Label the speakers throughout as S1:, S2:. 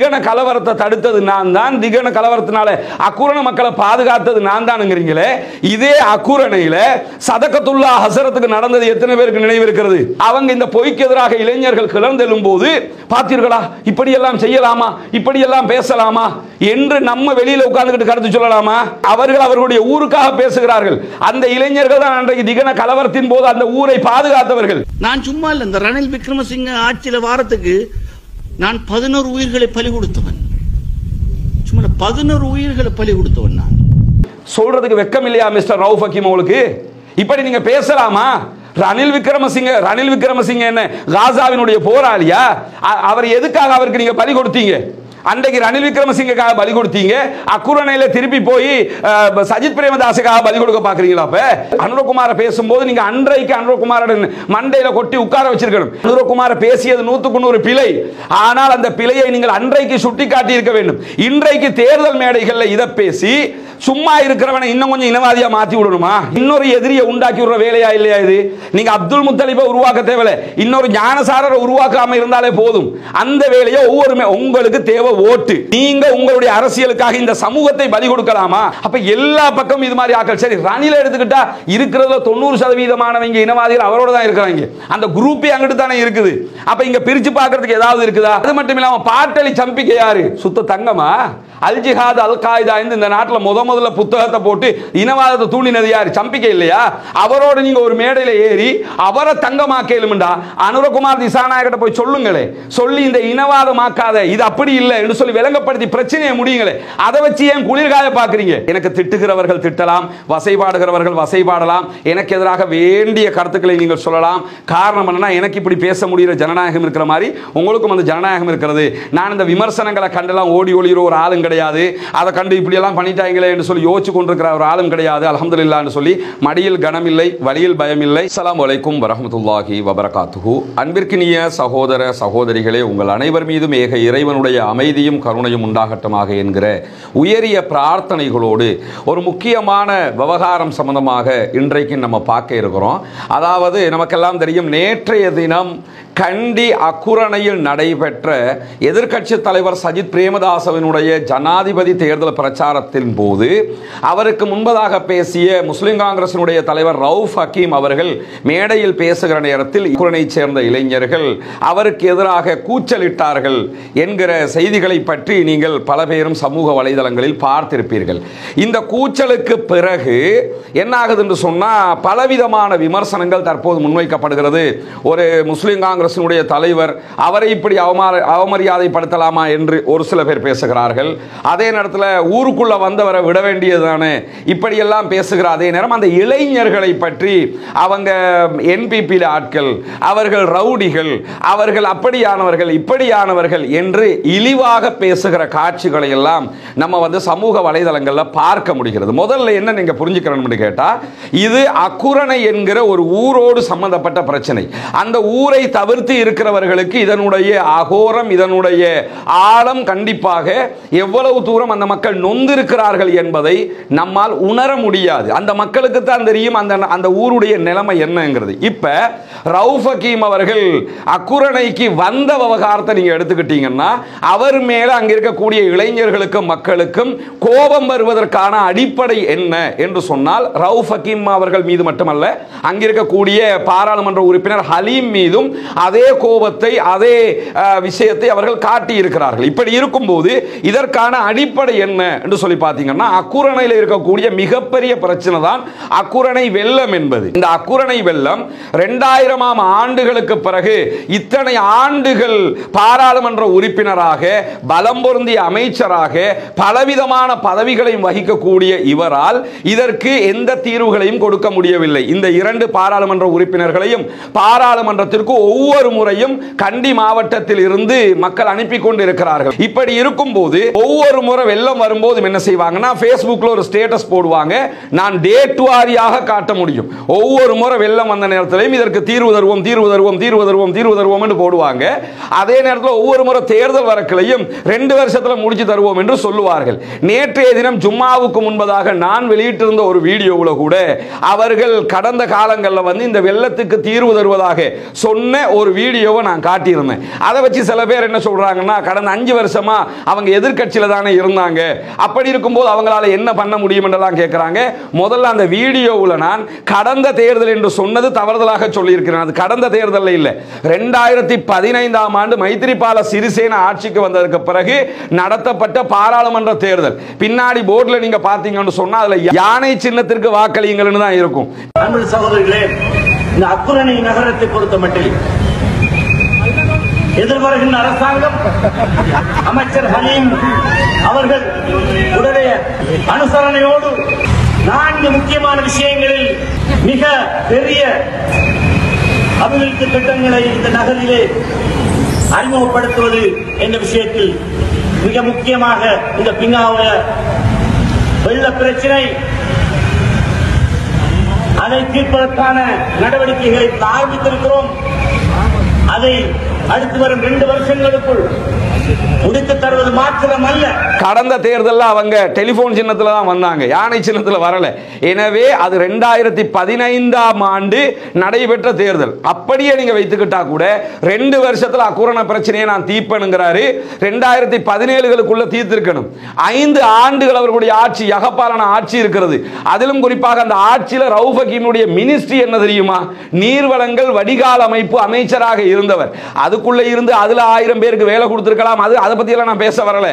S1: திகன கலவரத்தை தடுத்தது நான் தான், திகன கலவரத்தினால அக்குரண மக்களை பாதுகாத்தது நான் தான்ங்கிறீங்களே. இதே அக்குரணையில சதகத்துல்லா ஹசரத்துக்கு நடந்தது எத்தனை பேருக்கு நினைவு இருக்கிறது? அவங்க இந்த பொய்க்கு எதிராக இளைஞர்கள் கிளர்ந்தெழும் போது பார்த்தீர்களா, இப்படி எல்லாம் செய்யலாமா, இப்படி எல்லாம் பேசலாமா என்று நம்ம வெளியில உட்கார்ந்துகிட்டு கருத்து சொல்லலாமா? அவர்கள் அவர்களுடைய ஊருக்காக பேசுகிறார்கள். அந்த இளைஞர்கள் தான் அன்றைக்கு திகன கலவரத்தின் போது அந்த ஊரை பாதுகாத்தவர்கள்.
S2: நான் சும்மா இல்ல, இந்த ரணில் விக்ரமசிங்க ஆட்சியில வாரத்துக்கு நான் 11 உயிர்களை பலி கொடுத்தவன். சும்மா 11 உயிர்களை பலி கொடுத்தவன். நான்
S1: சொல்றதுக்கு வெக்கம் இல்லையா மிஸ்டர் ரவுஃப் ஹக்கீம் உங்களுக்கு? இப்படி நீங்க பேசலாமா? ரணில் விக்ரமசிங்க என்ன காசாவினுடைய போராளியா? அவர் எதுக்காக அவருக்கு நீங்க பலி கொடுத்தீங்க? அன்றைக்கு ரணில் விக்ரமசிங்கக்காக பலி கொடுத்தீங்க, அக்குரணையில திருப்பி போய் சஜித் பிரேமதாசுக்காக பலி கொடுக்க பாக்குறீங்களா? அப்ப அனுரகுமார பேசும்போது நீங்க அன்றைக்கு அனுரகுமார மண்டையில கொட்டி உட்கார வச்சிருக்கணும். அனுரகுமார பேசியது 100% பிழை. ஆனால் அந்த பிழையை நீங்கள் அன்றைக்கு சுட்டி காட்டி இருக்க வேண்டும். இன்றைக்கு தேர்தல் மேடைகள்ல இதை பேசி சும்மா இருக்கிறவனை இன்னும் கொஞ்சம் இனவாதியா மாத்தி விடணுமா? இன்னொரு எதிரியை உண்டாக்கி விடுற வேலையா இல்லையா இது? நீங்க அப்துல் முத்தலிபை உருவாக்க தேவையில்லை, இன்னொரு ஞானசாரரை உருவாக்காம இருந்தாலே போதும். அந்த வேலையை ஒவ்வொருமே உங்களுக்கு தேவை ஓட்டு. நீங்க உங்களுடைய அரசியலுக்காக இந்த சமூகத்தை பலி கொடுக்கலாமா? அப்ப எல்லா பக்கம் இது மாதிரி ஆக்கள். சரி, ரணில எடுத்துக்கிட்டா இருக்கிறதுல 90% இனவாதிகள் அவரோட தான் இருக்கிறாங்க. அந்த குரூப்பே அங்கிட்டு தானே இருக்குது. அப்ப இங்க பிரிச்சு பார்க்கிறதுக்கு ஏதாவது இருக்குதா? அது மட்டும் இல்லாம பாட்டலி சம்பிக்கை யாரு? சுத்த தங்கமா? அல் ஜிஹாத் அல் காய்தா இந்த நாட்டில் முதல்ல புத்தகத்தை போட்டு இனவாதத்தை தூண்டினது யாரு? சம்பிக்கை இல்லையா? அவரோட நீங்க ஒரு மேடையில ஏறி அவரை தங்கமாக்கலும்டா. அனுரகுமார் திசாநாயகிட்ட போய் சொல்லுங்களே, சொல்லி இந்த இனவாதமாக்காத, இது அப்படி இல்லை என்று சொல்லி விளங்கப்படுத்தி பிரச்சனையை முடியுங்களே. அதை வச்சு ஏன் குளிர்காய பாக்குறீங்க? எனக்கு திட்டுகிறவர்கள் திட்டலாம், வசைபாடுகிறவர்கள் வசைபாடலாம், எனக்கு எதிராக வேண்டிய கருத்துக்களை நீங்கள் சொல்லலாம். காரணம் என்னன்னா, எனக்கு இப்படி பேச முடிகிற ஜனநாயகம் இருக்கிற மாதிரி உங்களுக்கும் அந்த ஜனநாயகம் இருக்கிறது. நான் இந்த விமர்சனங்களை கண்டெல்லாம் ஓடி ஒளிகிற ஒரு ஆளுங்க கிடையாது. அதை கண்டு இப்படி எல்லாம் பண்ணிட்டாங்களே என்று சொல்லி யோசிச்சு கொண்டிருக்கிற ஒரு ஆளும் கிடையாது. அல்ஹம்துலில்லாஹ் என்று சொல்லி மடியில் கனம் இல்லை, வழியில் பயம் இல்லை. அஸ்ஸலாமு அலைக்கும் வரஹ்மத்துல்லாஹி வபரகாத்துஹு. அன்பிற்கினிய சகோதர சகோதரிகளே, உங்கள் அனைவர் மீதும் ஏக இறைவனுடைய அமைதியும் கருணையும் உண்டாகட்டமாக என்கிற உயரிய பிரார்த்தனைகளோடு ஒரு முக்கியமான விவகாரம் சம்பந்தமாக இன்றைக்கு நம்ம பார்க்க இருக்கிறோம். அதாவது நமக்கெல்லாம் தெரியும், நேற்றைய தினம் கண்டி அக்குரணையில் நடைபெற்ற எதிர்க்கட்சி தலைவர் சஜித் பிரேமதாசவினுடைய ஜனாதிபதி தேர்தல் பிரச்சாரத்தின் போது அவருக்கு முன்பதாக பேசிய முஸ்லிம் காங்கிரசினுடைய தலைவர் ரவுஃப் ஹக்கீம் அவர்கள் மேடையில் பேசுகிற நேரத்தில் அக்குரணையை சேர்ந்த இளைஞர்கள் அவருக்கு எதிராக கூச்சலிட்டார்கள் என்கிற செய்திகளை பற்றி நீங்கள் பல பேரும் சமூக வலைதளங்களில் பார்த்திருப்பீர்கள். இந்த கூச்சலுக்கு பிறகு என்ன ஆகுது என்று சொன்னால், பலவிதமான விமர்சனங்கள் தற்போது முன்வைக்கப்படுகிறது. ஒரு முஸ்லிம் காங்கிரசினுடைய தலைவர் அவரை இப்படி அவமரியாதைப்படுத்தலாமா என்று ஒரு சில பேர் பேசுகிறார்கள். அதே நேரத்தில் ஊருக்குள்ள வந்தவரை விட வேண்டியதுதானே இப்படியெல்லாம் பேசுகிறார். அதே நேரம் அந்த இளைஞர்களை பற்றி அவங்க என்பிபி ஆட்கள், அவர்கள் ரவுடிகள், அவர்கள் அப்படியானவர்கள் இப்படியானவர்கள் என்று இழிவாக பேசுகிற காட்சிகளை எல்லாம் நம்ம சமூக வலைதளங்களில் பார்க்க முடிகிறது. முதல்ல என்ன நீங்க புரிஞ்சுக்கணும்னு கேட்டா, இது அக்குரணை என்கிற ஒரு ஊரோடு சம்பந்தப்பட்ட பிரச்சனை. அந்த ஊரை தவிர்த்து இருக்கிறவர்களுக்கு இதனுடைய அகோரம், இதனுடைய ஆழம் கண்டிப்பாக எவ்வளவு தூரம் அந்த மக்கள் நொந்திருக்கிறார்கள் என்பதை நம்மால் உணர முடியாது. அந்த மக்களுக்கு தான் தெரியும் அந்த ஊருடைய நிலைமை என்னங்கிறது. இப்ப ரவுஃப் ஹக்கீம் அவர்கள் அக்குரணைக்கு வந்த விவகாரத்தை நீங்க எடுத்துக்கிட்டீங்கன்னா, அவர் மேல அங்க இருக்கக்கூடிய இளைஞர்களுக்கும் மக்களுக்கும் கோபம் வருவதற்கான அடிப்படை என்ன என்று சொன்னால், ரவுஃப் ஹக்கீம் அவர்கள் மீது மட்டுமல்ல, அங்கிருக்கக்கூடிய பாராளுமன்ற உறுப்பினர் ஹலீம் மீதும் அதே கோபத்தை, அதே விஷயத்தை அவர்கள் காட்டி இருக்கிறார்கள். இப்படி இருக்கும்போது இதற்கான அடிப்படை என்ன என்று சொல்லி பார்த்தீங்கன்னா, அக்குரணையில் இருக்கக்கூடிய மிகப்பெரிய பிரச்சனை தான் அக்குரணை வெள்ளம் என்பது. இந்த அக்குரணை வெள்ளம் 2000ஆம் ஆண்டுகளுக்கு பிறகு இத்தனை ஆண்டுகள் பாராளுமன்ற உறுப்பினராக, பலம் பொருந்திய அமைச்சராக, பலவிதமான பதவிகளையும் வகிக்கக்கூடிய இவரால் இதற்கு எந்த தீர்வுகளையும் கொடுக்க முடியவில்லை. இந்த 2 பாராளுமன்ற உறுப்பினர்களையும் பாராளுமன்றத்திற்கு ஒவ்வொரு முறையும் கண்டி மாவட்டத்தில் இருந்து மக்கள் அனுப்பி கொண்டு இருக்கிறார்கள். இப்படி இருக்கும்போது ஒவ்வொரு முறை வெள்ளம் வரும்போது என்ன செய்வாங்கன்னா, Facebookல ஒரு ஸ்டேட்டஸ் போடுவாங்க. நான் டேட் வாரியாக காட்ட முடியும். ஒவ்வொரு முறை வெள்ளம் வந்த நேரத்திலும் இதற்கு தீர்வு தருவோம், தீர்வு தருவோம், தீர்வு தருவோம், தீர்வு தருவோம் என்று போடுவாங்க. அதே நேரத்தில் ஒவ்வொரு முறை தேர்தல் வரக்கிலையும் 2 வருஷத்தில் முடிச்சு தருவோம் என்று சொல்லுவார்கள். நேற்றைய தினம் ஜும்மாவுக்கு முன்பதாக நான் வெளியிட்டிருந்த ஒரு வீடியோவில் கூட அவர்கள் கடந்த காலங்களில் இந்த வெள்ளத்துக்கு தீர்வு தருவதாக சொன்ன ஒரு வீடியோவை நான் காட்டியிருந்தேன். அதை வச்சு சில பேர் என்ன சொல்றாங்கன்னா, கடந்த 5 வருஷமா அவங்க எதிர்க்கட்சியில தானே இருந்தாங்க, அப்படி இருக்கும்போது அவங்களால என்ன பண்ண முடியும் என்றெல்லாம் கேட்கிறாங்க. முதல்ல அந்த வீடியோவில் நான் கடந்த தேர்தல் என்று சொன்னது தவறுதலாக சொல்லியிருக்கிறேன். அது கடந்த தேர்தல் இல்லை, 2015ஆம் ஆண்டு மைத்திரிபால சிறிசேன ஆட்சிக்கு வந்ததற்கு பிறகு நடத்தப்பட்ட பாராளுமன்ற தேர்தல். பின்னாடி போர்டில் நீங்க பாத்தீங்கன்னு சொன்னா அதுல யானை சின்னத்திற்கு வாக்களியுங்கள்னு தான் இருக்கும்.
S3: அன்பு சகோதரர்களே, இந்த அக்குரணி நகரத்தை பொறுத்த மட்டில் எதிர்வருகின்ற அரசாங்கம் அமைச்சர் ஹலீம் அவர்கள் உடைய அனுசரணையோடு 4 முக்கியமான விஷயங்களில் மிக பெரிய அபிவிருத்தி திட்டங்களை இந்த நகரிலே அறிமுகப்படுத்துவது என்ற விஷயத்தில் மிக முக்கியமாக இந்த பிங்காவ வெள்ள பிரச்சனை, அதை தீர்ப்பதற்கான நடவடிக்கைகளை ஆரம்பித்திருக்கிறோம். அதை அடுத்து வரும் 2 வருஷங்களுக்குள் முடித்து தருவது மாத்திரம் அல்ல.
S1: கடந்த தேர்தலில் அவங்க டெலிபோன் சின்னத்தில் தான் வந்தாங்க, யானை சின்னத்தில் வரல. எனவே அது 2015ஆம் ஆண்டு நடைபெற்ற தேர்தல். அப்படியே நீங்க வைத்துக்கிட்டா கூட 2 வருஷத்துல அக்குரண பிரச்சனையை நான் தீர்ப்பனுங்கிறாரு. 2017களுக்குள்ள தீர்த்திருக்கணும். 5 ஆண்டுகள் அவர்களுடைய ஆட்சி, யகப்பாலன ஆட்சி இருக்கிறது. அதிலும் குறிப்பாக அந்த ஆட்சியில் ரவுஃப் ஹக்கீமுடைய மினிஸ்ட்ரி என்ன தெரியுமா? நீர்வளங்கள் வடிகால் அமைப்பு அமைச்சராக இருந்தவர். அதுக்குள்ள இருந்து அதுல 1000 பேருக்கு வேலை கொடுத்திருக்கலாம். அதை பத்தி எல்லாம் நான் பேச வரல.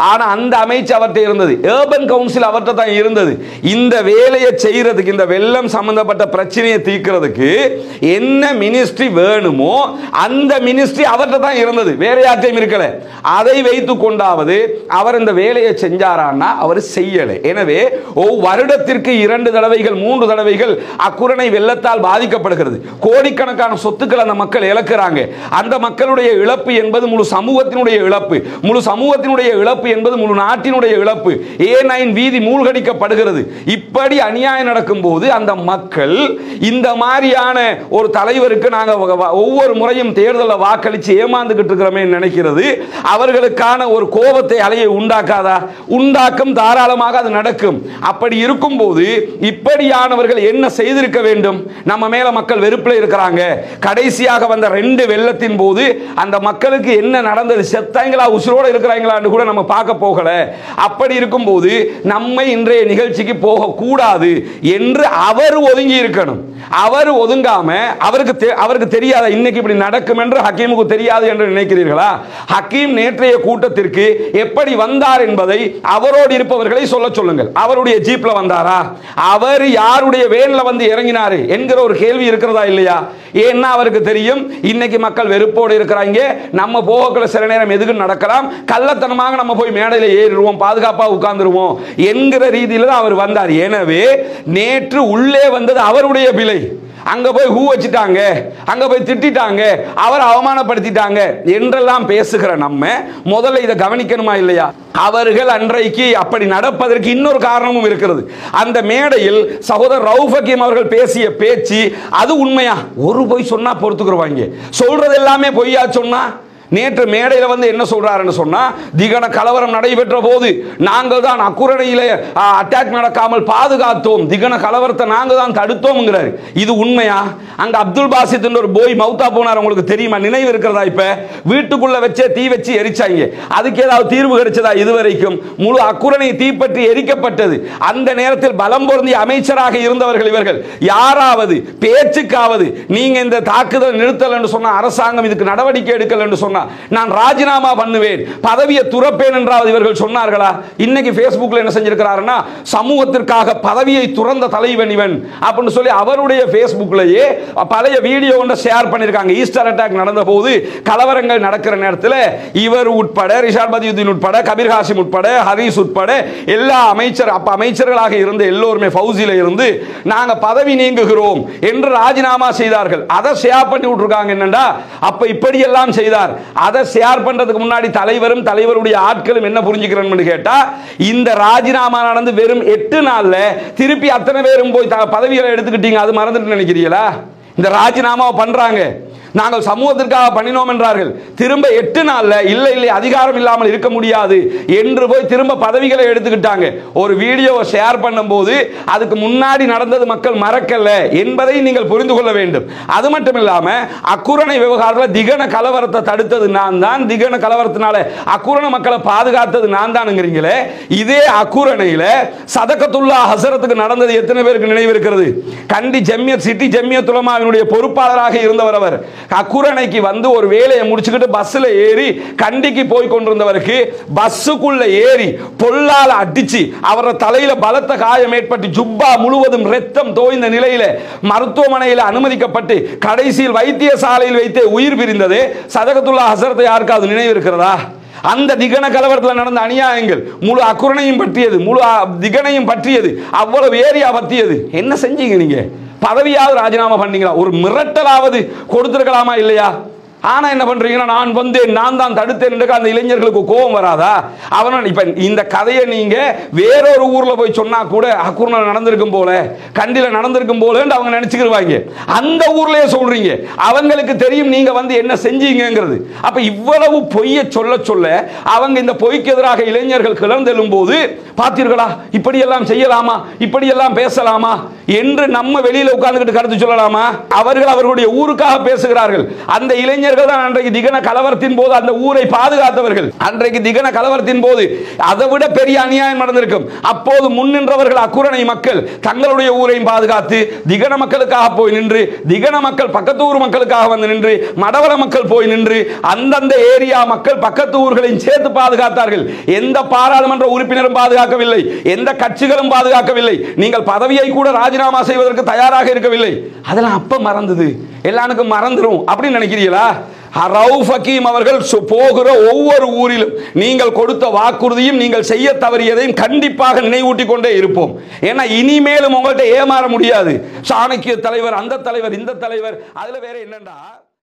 S1: ஆனா அந்த அமைச்சு அவர்கிட்ட இருந்தது, ஏர்பன் கவுன்சில் அவர்கிட்ட தான் இருந்தது. இந்த வேலையை செய்யறதுக்கு, இந்த வெள்ளம் சம்பந்தப்பட்ட பிரச்சனையை தீர்க்கிறதுக்கு என்ன மினிஸ்ட்ரி வேணுமோ அந்த மினிஸ்ட்ரி அவர்கிட்ட தான் இருந்தது, வேற யார்ட்டையும் இருக்கல. அதை வைத்துக் கொண்டாவது அவர் இந்த வேலையை செஞ்சாரான்னா அவர் செய்யல. எனவே வருடத்திற்கு 2 தடவைகள் 3 தடவைகள் அக்குரணை வெள்ளத்தால் பாதிக்கப்படுகிறது. கோடிக்கணக்கான சொத்துக்கள் அந்த மக்கள் இழக்கிறாங்க. அந்த மக்களுடைய இழப்பு என்பது முழு சமூகத்தினுடைய இழப்பு. முழு சமூகத்தினுடைய இழப்பு என்பது முழு நாட்டினுடைய இழப்பு. A9 வீதி மூழ்கடிக்கப்படுகிறது. இப்படி அநியாயம் நடக்கும் போது அந்த மக்கள் இந்த மாதிரியான ஒரு தலைவருக்கு நாங்க ஒவ்வொரு முறையும் தேர்தலில் வாக்களிச்சு ஏமாந்துகிட்டு இருக்கிறோமே நினைக்கிறது அவர்களுக்கான ஒரு கோபத்தை அலையை உண்டாக்காதா? உண்டாக்கும், தாராளமாக அது நடக்கும். அப்படி இருக்கும் போது இப்படியானவர்கள் என்ன செய்திருக்க வேண்டும்? நம்ம மேல மக்கள் வெறுப்பில் இருக்கிறாங்க. கடைசியாக வந்த 2 வெள்ளத்தின் போது அந்த மக்களுக்கு என்ன நடந்தது? செத்தாங்களா, உசுரோட இருக்கிறாங்களான்னு கூட நம்ம பார்க்க போகல. அப்படி இருக்கும் போது நம்மை இன்றைய நிகழ்ச்சிக்கு போக கூடாது என்று அவர் ஒதுங்கி இருக்கணும். அவர் ஒதுங்காம அவருக்கு தெரியாத இன்னைக்கு இப்படி நடக்கும் என்று ஹக்கீமுக்கு தெரியாது என்று நினைக்கிறீர்களா? ஹக்கீம் நேற்றைய கூட்டத்திற்கு எப்படி வந்தார் என்பதை அவரோடு இருப்பவர்களை சொல்ல சொல்லுங்கள். அவருடைய ஜீப்ல வந்தாரா? அவர் யாருடைய வேன்ல வந்து இறங்கினாரு என்கிற ஒரு கேள்வி இருக்கிறதா இல்லையா? ஏன்னா அவருக்கு தெரியும் இன்னைக்கு மக்கள் வெறுப்போடு இருக்கிறாங்க, நம்ம போகக்குள்ள சில நேரம் எதுக்கு நடக்கலாம், கள்ளத்தனமாக நம்ம போய் மேடையில் ஏறிடுவோம், பாதுகாப்பாக உட்கார்ந்துருவோம் என்கிற ரீதியில் தான் அவர் வந்தார். எனவே நேற்று உள்ளே வந்தது அவருடைய பிழை. அங்க போய் ஹூ வச்சிட்டாங்க, அங்க போய் திட்டாங்க, அவரை அவமானப்படுத்திட்டாங்க என்றெல்லாம் பேசுகிற நம்ம முதல்ல இதை கவனிக்கணுமா இல்லையா? அவர்கள் அன்றைக்கு அப்படி நடப்பதற்கு இன்னொரு காரணமும் இருக்கிறது. அந்த மேடையில் சகோதரர் ரவுஃப் ஹக்கீம் அவர்கள் பேசிய பேச்சு அது உண்மையா? ஒரு பொய் சொன்னா பொறுத்துக்குருவாங்க, சொல்றது எல்லாமே பொய்யா சொன்னா? நேற்று மேடையில் வந்து என்ன சொல்றாருன்னு சொன்னா, திகன கலவரம் நடைபெற்ற போது நாங்கள் தான் அக்குரணையிலே அட்டாக் நடக்காமல் பாதுகாத்தோம், திகன கலவரத்தை நாங்கள் தான் தடுத்தோம்ங்கிறாரு. இது உண்மையா? அங்க அப்துல் பாசித் ஒரு போய் மௌத்தா போனார், உங்களுக்கு தெரியுமா? நினைவு இருக்கிறதா? இப்ப வீட்டுக்குள்ள வச்சே தீ வச்சு எரிச்சாங்க, அதுக்கு ஏதாவது தீர்வு கிடைச்சதா? இதுவரைக்கும் முழு அக்குரணை தீப்பற்றி எரிக்கப்பட்டது. அந்த நேரத்தில் பலம் பொருந்திய அமைச்சராக இருந்தவர்கள் இவர்கள். யாராவது பேச்சுக்காவது நீங்க இந்த தாக்குதல் நிறுத்தல் என்று சொன்ன அரசாங்கம் இதுக்கு நடவடிக்கை எடுக்கல் என்று சொன்ன நான் ராஜினாமா பண்ணுவேன், பதவியை துறப்பேன் என்றாவது இவர்கள் சொன்னார்களா? இன்னைக்கு Facebookல என்ன செஞ்சிருக்கிறாருன்னா, சமூகத்திற்காக பதவியை துறந்த தலைவன் இவன் அப்படின்னு சொல்லி அவருடைய Facebookலயே பழைய வீடியோ ஒன்றை ஷேர் பண்ணிருக்காங்க. ஈஸ்டர் அட்டாக் நடந்த போது கலவரங்கள் நடக்கிற நேரத்தில் இவர் உட்பட, ரிஷாட் பதியுதீன் உட்பட, கபீர் ஹாஷிம் உட்பட, ஹரீஸ் உட்பட எல்லா அமைச்சர்களாக இருந்த எல்லோருமே ஃபௌசில இருந்து நாங்க பதவி நீங்குகிறோம் என்று ராஜினாமா செய்தார்கள். அதை ஷேர் பண்ணி விட்டுருக்காங்க. என்னண்டா அப்ப இப்படி எல்லாம் செய்தார். அதை ஷேர் பண்றதுக்கு முன்னாடி தலைவரும் தலைவருடைய ஆட்களும் என்ன புரிஞ்சுக்கிறேன்னு கேட்டா, இந்த ராஜினாமா நடந்து வெறும் 8 நாள்ல திருப்பி அத்தனை பேரும் போய் பதவிகளை எடுத்துக்கிட்டீங்க, அது மறந்துட்டு நினைக்கிறீங்களா? இந்த ராஜினாமா பண்றாங்க. நாங்கள் சமூகத்திற்காக பண்ணினோம் என்றார்கள். திரும்ப 8 நாள்ல இல்லை அதிகாரம் இல்லாமல் இருக்க முடியாது என்று போய் திரும்ப பதவிகளை எடுத்துக்கிட்டாங்க. ஒரு வீடியோவை ஷேர் பண்ணும்போது அதுக்கு முன்னாடி நடந்தது மக்கள் மறக்கல என்பதை நீங்கள் புரிந்து கொள்ள வேண்டும். அது மட்டும் இல்லாம அக்குரணை விவகாரத்தில் திகன கலவரத்தை தடுத்தது நான் தான், திகன கலவரத்தினால அக்குரண மக்களை பாதுகாத்தது நான் தான்ங்கிறீங்களே. இதே அக்குரணையில சதகத்துல்லா ஹசரத்துக்கு நடந்தது எத்தனை பேருக்கு நினைவு இருக்கிறது? கண்டி ஜம்மியத் சிட்டி ஜம்மியத் உலமாவினுடைய பொறுப்பாளராக இருந்தவர். அவர் அக்குரணைக்கு வந்து ஒரு வேலையை முடிச்சுக்கிட்டு பஸ்ல ஏறி கண்டிக்கு போய் கொண்டிருந்தவருக்கு பஸ்ஸுக்குள்ள ஏறி பொல்லால அடிச்சு அவர தலையில பலத்த காயம் ஏற்பட்டு ஜுப்பா முழுவதும் ரத்தம் தோய்ந்த நிலையில மருத்துவமனையில் அனுமதிக்கப்பட்டு கடைசியில் வைத்தியசாலையில் வைத்து உயிர் பிரிந்தது சதகத்துல்லா ஹசரத்தை யாருக்காவது நினைவு இருக்கிறதா? அந்த திகன கலவரத்தில் நடந்த அநியாயங்கள் முழு அக்குரணையும் பற்றியது, முழு திகனையும் பற்றியது, அவ்வளவு ஏரியா பற்றியது. என்ன செஞ்சீங்க நீங்க? பதவியாவது ராஜினாமா பண்ணீங்களா? ஒரு மிரட்டலாவது கொடுத்திருக்கலாமா இல்லையா? ஆனா என்ன பண்றீங்கன்னா நான் வந்தேன் நான் தான் தடுத்தேன் என்று அந்த இளைஞர்களுக்கு கோபம் வராதா? அவன் இப்ப இந்த கதையை நீங்க வேறொரு ஊர்ல போய் சொன்னா கூட அக்குர்ண நடந்திருக்கும் போல கண்டில நடந்திருக்கும் போல அவங்க நினைச்சுக்கிடுவாங்க. அந்த ஊர்லயே சொல்றீங்க, அவங்களுக்கு தெரியும் நீங்க வந்து என்ன செஞ்சீங்கிறது. அப்ப இவ்வளவு பொய்யை சொல்ல சொல்ல அவங்க இந்த பொய்க்கு எதிராக இளைஞர்கள் கிளர்ந்தெழும் போது பார்த்தீர்களா இப்படியெல்லாம் செய்யலாமா, இப்படியெல்லாம் பேசலாமா என்று நம்ம வெளியில உட்கார்ந்துகிட்டு கருத்து சொல்லலாமா? அவர்கள் அவர்களுடைய ஊருக்காக பேசுகிறார்கள். அந்த இளைஞர்கள் தான் அன்றைக்கு திகன கலவரத்தின் போது அந்த ஊரை பாதுகாத்தவர்கள். அன்றைக்கு திகன கலவரத்தின் போது அதை விட பெரிய அநியாயம் நடந்திருக்கும். அப்போது முன்னின்றவர்கள் அக்குரணை மக்கள் தங்களுடைய ஊரையும் பாதுகாத்து திகன மக்களுக்காக போய் நின்று, திகன மக்கள் பக்கத்து ஊர் மக்களுக்காக வந்து நின்று, மடவர மக்கள் போய் நின்று அந்தந்த ஏரியா மக்கள் பக்கத்து ஊர்களையும் சேர்த்து பாதுகாத்தார்கள். எந்த பாராளுமன்ற உறுப்பினரும் பாதுகாக்கவில்லை, எந்த கட்சிகளும் பாதுகாக்கவில்லை. நீங்கள் பதவியை கூட ராஜினாமா செய்வதற்கு தயாராக இருக்கவில்லை. அதெல்லாம் அப்ப மறந்தது, எல்லாருக்கும் மறந்துடும் அப்படின்னு நினைக்கிறீங்களா? ரவுஃப் ஹக்கீம் அவர்கள் போகிற ஒவ்வொரு ஊரிலும் நீங்கள் கொடுத்த வாக்குறுதியும் நீங்கள் செய்ய தவறியதையும் கண்டிப்பாக நினைவூட்டிக் கொண்டே இருப்போம். ஏன்னா இனிமேலும் உங்கள்கிட்ட ஏமாற முடியாது. சாணக்கிய தலைவர், அந்த தலைவர், இந்த தலைவர், அதுல வேற என்னண்டா